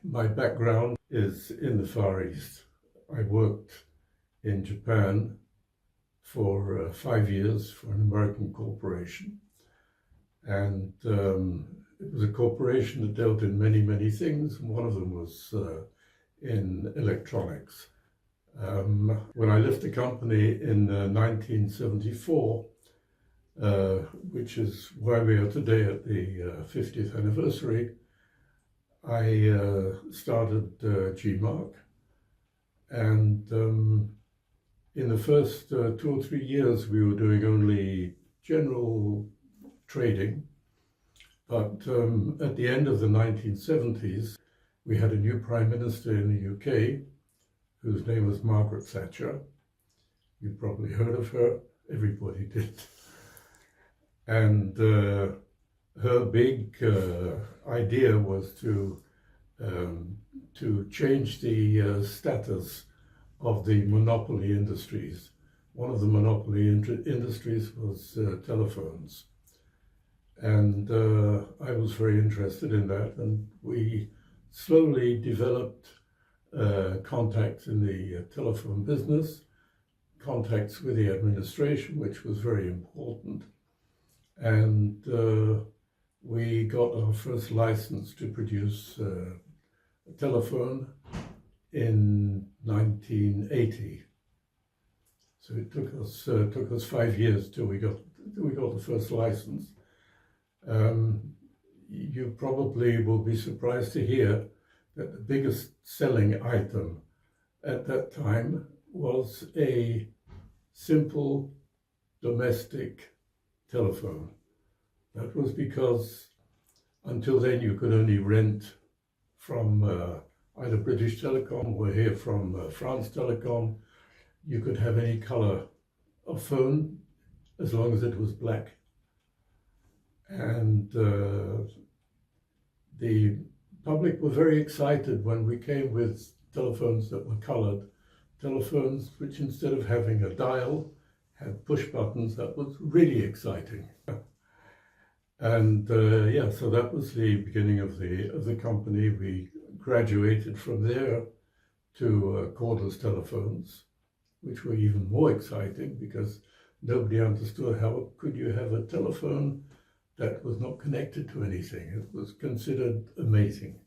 My background is in the Far East. I worked in Japan for 5 years for an American corporation. And it was a corporation that dealt in many, many things. And one of them was in electronics. When I left the company in 1974, which is why we are today at the 50th anniversary, I started Geemarc, and in the first 2 or 3 years we were doing only general trading, but at the end of the 1970s we had a new Prime Minister in the UK whose name was Margaret Thatcher. You probably heard of her, everybody did. And her big idea was to change the status of the monopoly industries. One of the monopoly industries was telephones. And I was very interested in that, and we slowly developed contacts in the telephone business, contacts with the administration, which was very important. And we got our first license to produce a telephone in 1980. So it took us 5 years till we got the first license. You probably will be surprised to hear that the biggest selling item at that time was a simple domestic telephone. That was because until then you could only rent from either British Telecom or here from France Telecom. You could have any color of phone as long as it was black. And the public were very excited when we came with telephones that were colored, telephones which instead of having a dial had push buttons. That was really exciting. And yeah, so that was the beginning of the company. We graduated from there to cordless telephones, which were even more exciting because nobody understood how could you have a telephone that was not connected to anything. It was considered amazing.